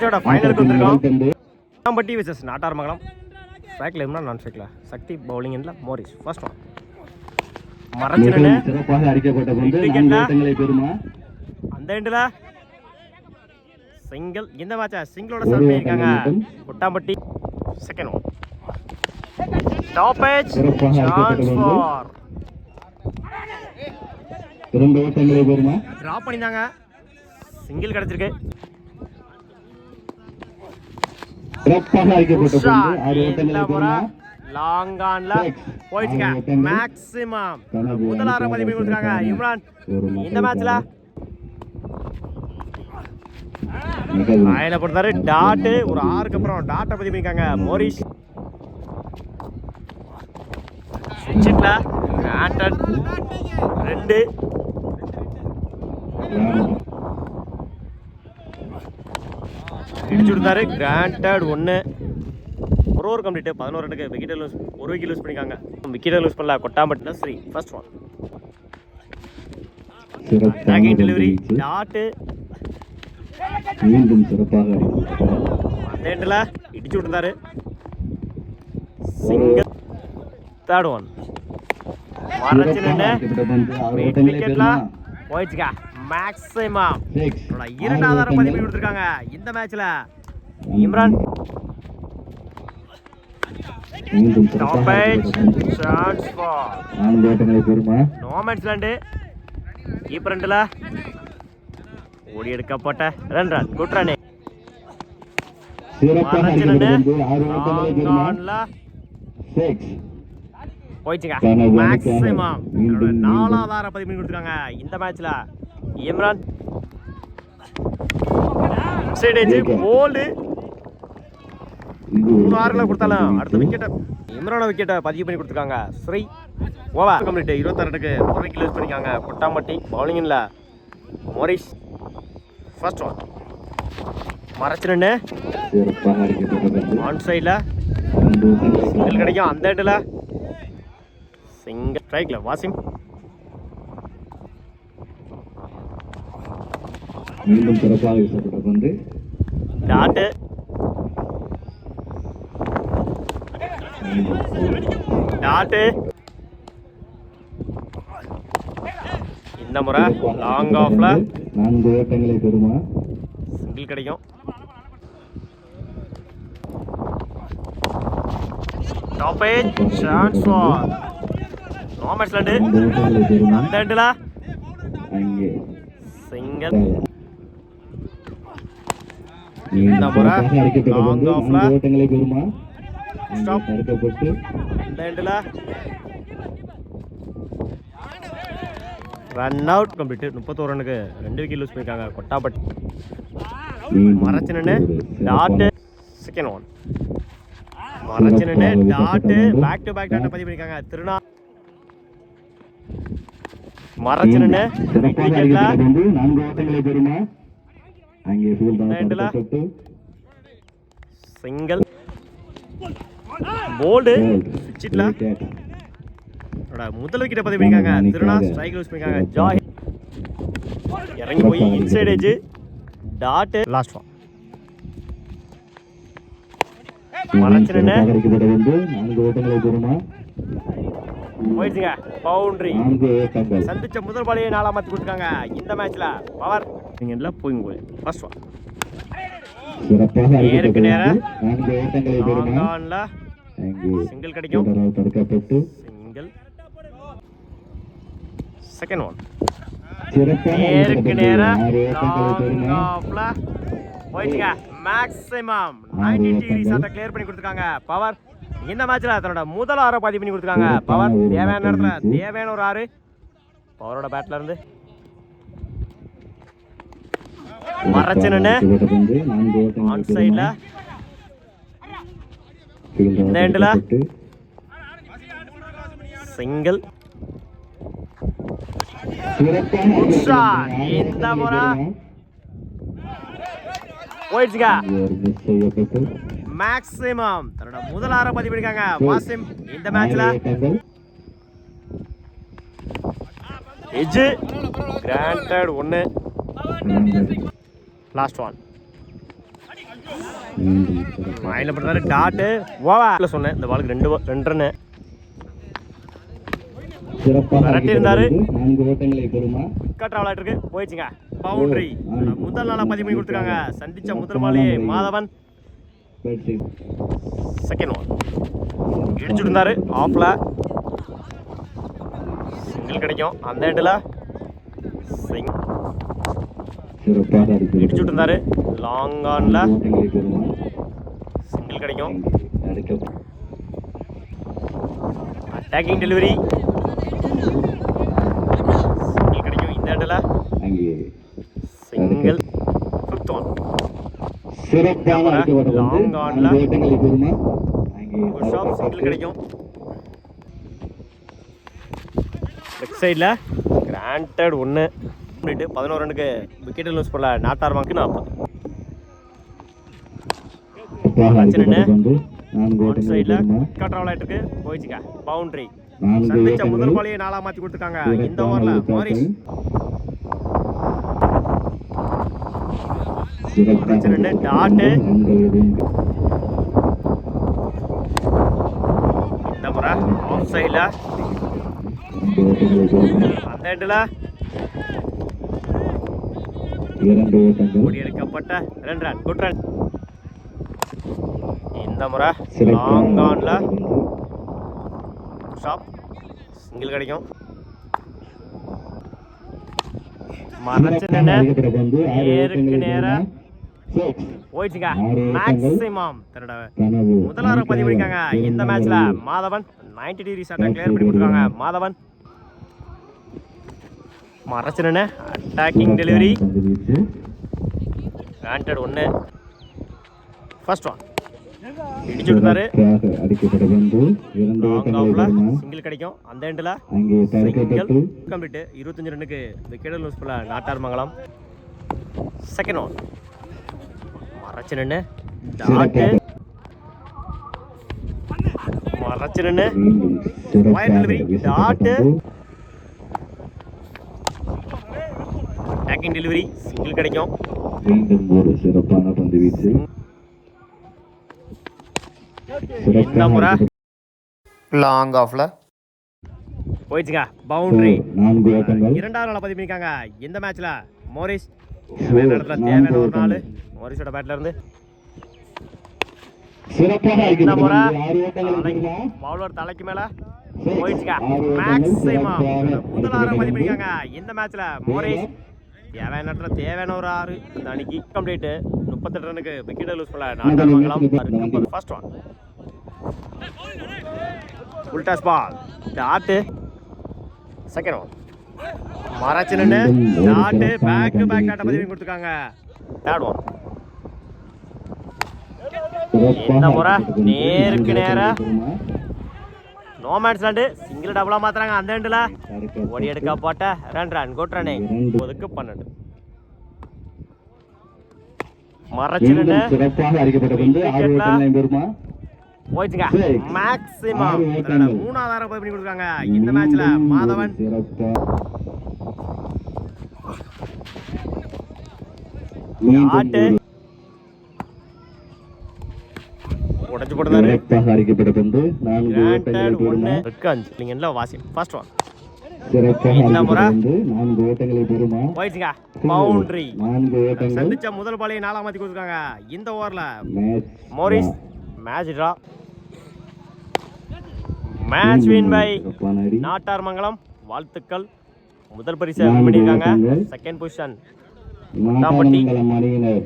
ஃபைனலுக்கு வந்திருக்கோம். பட்டி விசஸ் நாட்டார்மங்கலம். ஸ்ட்ரைக்ல இருந்தா நான் ஸ்ட்ரைக்ல சக்தி பவுலிங் என்ல மோரிஸ் ஃபர்ஸ்ட் ஒன் மரச்சினே சிறப்பாக அடிக்கப்பட்ட பந்து 4 ஓட்டங்களை பெறுமா. அந்த எண்ட்ல சிங்கிள். இந்த மேட்ச சிங்கிளோட ஸ்டார்ட் பண்ணிருக்காங்க Kottampatti. Second one stoppage chance for 2 ஓட்டங்களை பெறுமா. டிராப் பண்ணிட்டாங்க. சிங்கிள் கிடைச்சிருக்கு. சிறப்பாக அடிக்கப்பட்ட பந்து 6 ஓட்டங்களை பெறுமா. லாங் ஆன்ல போயிடுங்க. மேக்ஸிமம் முதல் 6 பதிவு கொடுத்துறாங்க இம்ரான். இந்த மேட்ச்ல லைனை போட்டாரு. டாட் ஒரு 6க்கு அப்புறம் டாட்டை பதிவு பண்ணிருக்காங்க மோரிஸ். சுவிட்ச்ல ஆண்டன் 2 இடிச்சு விட்டாரு. கிராண்டட் 1 ஒரு கம்ப்ளீட் 11 ரன்னுக்கு விக்கெட் லூஸ். ஒரு விக்கெட் லூஸ் பண்ணிருக்காங்க. விக்கெட் லூஸ் பண்ணல கொட்டாம்பட்டின Sri. First one second delivery dot மீண்டும் சிறப்பாக அந்த எண்ட்ல இடிச்சு விட்டாரு. சிங்கிள். தேர்ட் ஒன் மரச்சினே விக்கெட்ல போயிடுச்சுங்க. மேக்ஸிமம் 2வது பதிவு கொடுத்துருக்காங்க இந்த மேட்ச்ல இம்ரான். ஸ்டாப்பேஜ் சான்ஸ் ஃபார் 4 ஓட்டங்களை பெறுமா. நோ மேட்ச் லாண்ட் கீப்பர் ரெண்டுல ஓடி எடுக்கப்பட்ட ரன் குட் ரன். போயிடுச்சுங்க. மேக்ஸிமம் 4வது பதிவு கொடுத்துருக்காங்க இந்த மேட்ச்ல இம்ரான். போல்டு 3 ஆறுகளை கொடுத்தாலும் அடுத்த விக்கெட்டை இம்ரான விக்கெட்டை பதிவு பண்ணி கொடுத்துருக்காங்க ஸ்ரீ. ஓவர் கம்ப்ளீட் 26 ரன்னுக்கு ஒரு விக்கெட் லூஸ் பண்ணிருக்காங்க கொட்டாம்பட்டி. பவுலிங்ல மோரிஸ். ஃபர்ஸ்ட் ஒன் மரச்சினே ஆன் சைட்ல சிங்கிள் கிடைக்கும். அந்த இடத்துல சிங்கிள். ஸ்ட்ரைக்ல வாசிம். மீண்டும் சிறப்பாக வீசப்பட்ட பந்து டாட் டாட். இந்த முறை லாங் ஆஃப்ல 4 ஓட்டங்களை பெறுமா. சிங்கிள் கிடைக்கும். டாப்பேஜ் chance for no match land. அந்த எண்ட்ல அங்கே சிங்கிள். இந்த முறை லாங் ஆஃப்ல 4 ஓட்டங்களை பெறுமா. ஸ்டாப் தடுக்கப்பட்டு இந்த எண்ட்ல ரன் அவுட் கம்ப்ளீட் 31 ரன்னுக்கு 2 விக்கெட் லூஸ் பண்ணிருக்காங்க கொட்டாம்பட்டி. மரச்சினே டாட் செகண்ட் ஒன் மரச்சினே dot back to back dot பதிவு பண்ணிருக்காங்க திருநா. மரச்சினே விக்கெட்ல 4 ஓட்டங்களை பெறுமா. அங்கே தடுக்கப்பட்டு சிங்கிள். போல்டு சுவிட்ச்ல முதல் விக்கெட்டை பதிவு பண்ணிருக்காங்க திருநா. ஸ்ட்ரைக் லூஸ் பண்ணிருக்காங்க ஜாய். இறங்கி போய் inside edge dot. Last one மரச்சினே 4 ஓட்டங்களை பெறுமா. போயிடுச்சுங்க. பவுண்டரி. 4 ஓட்டங்கள் சந்திச்ச முதல் பாலையை 4ஆ மாத்தி கொடுத்துருக்காங்க இந்த மேட்ச்ல. பவர் நீங்க போயிங்க போய் ஃபர்ஸ்ட் ஒன் சிறப்பாக நேருக்கு நேரா 4 ஓட்டங்களை பெறுமா. ஆன்ல அங்கே சிங்கிள் கிடைக்கும். தடுக்கப்பட்டு சிங்கிள். செகண்ட் ஒன் சிறப்பாக நேருக்கு நேரா 6 ஓட்டங்களை பெறுமா. ஆஃப்ல போயிடுச்சுங்க. மேக்ஸிமம் 90 டிகிரி ஷாட்டை கிளியர் பண்ணி கொடுத்துருக்காங்க பவர் இந்த மேட்ச்ல. தன்னோட முதல் 6 பதிவு பண்ணி கொடுத்துருக்காங்க பவர். தேவையான நேரத்துல தேவையான ஒரு 6 பவரோட பேட்ல இருந்து. மரச்சினே ஆன் சைட்ல இந்த எண்ட்ல சிங்கிள். இந்த முறை போயிடுச்சுங்க. மேக்ஸிமம் தன்னோட முதல் 6 பதிவு பண்ணிருக்காங்க வாசிம் இந்த மேட்ச்ல. எட்ஜ் கிராண்டட் 1 லாஸ்ட் ஒன் மீண்டும் சிறப்பாக மைண்டில் பண்ணுறாரு டாட்டு ஓவா சொன்னேன் இந்த பாலுக்கு 2 ரன்னு சிறப்பாக விரட்டி இருந்தாரு. அடிக்கப்பட்ட 4 ஓட்டங்களை பெறுமா விக்கெட் விளையாட்டுருக்கு போயிடுச்சுங்க பவுண்டரி முதல் நாளாக பதிவு பண்ணி கொடுத்துருக்காங்க சந்திச்ச முதல் பாலே மாதவன் பேட்டிங் செகண்ட் ஒன் இடிச்சுட்டு இருந்தாரு ஆஃப்ல சிங்கிள் கிடைக்கும் அந்த எண்டில் சிறப்பாக இடிச்சுட்டு இருந்தாரு லாங் ஆன்ல ஓட்டங்களை பெறுமா சிங்கிள் கிடைக்கும் அடிக்க அட்டாக்கிங் டெலிவரி சிங்கிள் கிடைக்கும் இந்த எண்டில் அங்கே சிங்கிள் ஃபிஃப்த் ஒன் சிறப்பாக அடிக்கப்பட்ட லாங் ஆன்ல 4 ஓட்டங்களை பெறுமா அங்கே குட் ஷாட் சிங்கிள் கிடைக்கும் லெஃப்ட் சைடில் கிராண்டட் 1 பண்ணிட்டு 11 ரன்னுக்கு விக்கெட் லூஸ் பண்ணல நாட்டார் மார்க்கு 40 சிறப்பாக அடிக்கப்பட்ட பந்து 4 ஒன் ஓட்டங்களை சைடில் பெறுமா விக்கெட் விளையாட்டுருக்கு போயிடுச்சுங்க பவுண்டரி 4 சந்திச்ச முதல் ஓட்டங்கள் பாலையை 4 மாற்றி கொடுத்துருக்காங்க இந்த ஓவரில் மாரிஸ் சிறப்பாக டாட்டு 2 விதம் இந்த முறை ஆஃப் சைடில் 2 ஓட்டங்களை பெறுமா அந்த எண்டில் 2 ஓட்டங்கள் ஓடி எடுக்கப்பட்ட 2 ரன் குட் ரன் இந்த முறை லாங் சிறப்பாக ஆன்ல அடிக்கப்பட்ட பந்து ஷாப் சிங்கிள் கிடைக்கும் மறைச்சு நின்று அடிக்கப்பட்ட பந்து 6 நேருக்கு ஓட்டங்களை நேரா பெறுமா சிக்ஸ் போயிடுச்சுங்க 6 ஓட்டங்கள் மேக்ஸிமம் தன்னோட கனவு முதலாவது பதிவு பண்ணிருக்காங்க இந்த மேட்ச்ல மாதவன் 90 டிகிரி ஷாட்டை கிளியர் பண்ணி கொடுத்துருக்காங்க மாதவன் மறைச்சு நின்று அட்டாக்கிங் டெலிவரி பந்து வீச்சு கிராண்டட் 1 ஃபர்ஸ்ட் ஒன் இடிச்சுட்டு இருந்தாரு சிறப்பாக அடிக்கப்பட்ட பந்து 2 லாங் ஓட்டங்களை ஆஃப்ல பெறுமா சிங்கிள் கிடைக்கும் அந்த எண்டில் அங்கே சிங்கிள் தடுக்கப்பட்டு கம்ப்ளீட் 25 ரன்னுக்கு விக்கெட் லூஸ் பண்ணல நாட்டார் மங்கலம் செகண்ட் ஒன் மறைச்சு நின்று டாட்டு மறைச்சு நின்று மீண்டும் Wide delivery, சிறப்பாக dot. வீசப்பட்ட பந்து அட்டாக்கிங் டெலிவரி சிங்கிள் கிடைக்கும் மீண்டும் ஒரு சிறப்பான பந்து வீச்சு இந்த முறை சிறப்பாக லாங் ஆஃப்ல போயிடுச்சுங்க பவுண்டரி 4 ஓட்டங்கள் 2வது நாள பதிவு பண்ணிருக்காங்க இந்த மேட்ச்ல மோரிஸ் தேவையான இடத்துல தேவையான ஒரு நாள் மோரிஸோட பேட்ல இருந்து சிறப்பாக இந்த முறை அடிக்கப்பட்ட பந்து 6 ஓட்டங்களை பெறுமா பவுலர் தலைக்கு மேல போயிடுச்சுங்க மேக்ஸிமம் முதலாவது பதிவு பண்ணிருக்காங்க இந்த மேட்ச்ல மோரிஸ் தேவையான இடத்துல தேவையான ஒரு 6 அந்த அன்னைக்கு கம்ப்ளீட் 38 ரன்னுக்கு விக்கெட் லூஸ் பண்ணல நாட்டார் மங்கலம் ஃபர்ஸ்ட் ஒன் உல்டாஸ் பால் டாட்டு செகண்ட் ஒன் மறைச்சு நின்று டாட்டு பேக் டு பேக் டாட்டை பதிவு கொடுத்துருக்காங்க தேர்ட் ஒன் இந்த முறை நேருக்கு நேரா நோ மேட்ச் லேண்டு சிங்கிள் டபுளா மாத்துறாங்க அந்த எண்டில் ஓடி எடுக்க போட்ட 2 ரன் குட் ரன்னு ஒதுக்கு 12 மறைச்சு நின்று சிறப்பாக அடிக்கப்பட்ட பந்து 6 ஓட்டங்களை பெறுமா போயிடுச்சுங்க மேக்ஸிமம் 3வது பதிவு பண்ணி கொடுத்துருக்காங்க இந்த மேட்ச்ல மாதவன் டாட்டு உடைச்சு போடுறாரு சிறப்பாக அடிக்கப்பட்ட பந்து 4 ஓட்டங்களை பெறுமா அஞ்சு நீங்க எல்லாம் வாசி ஃபர்ஸ்ட் ஒன் சிறப்பாக இந்த முறை அடிக்கப்பட்ட பந்து 4 ஓட்டங்களை பெறுமா போயிடுச்சுங்க பவுண்டரி 4 ஓட்டங்கள் சந்திச்ச முதல் பாலையை 4 மாத்தி கொடுத்துருக்காங்க இந்த ஓவர்ல match Morris match draw match win by சிறப்பான அடி நாட்டார் மங்கலம் வாழ்த்துக்கள் முதல் பரிசை win பண்ணியிருக்காங்க செகண்ட் பொசிஷன் நாட்டார் மங்கலம் அணியினர்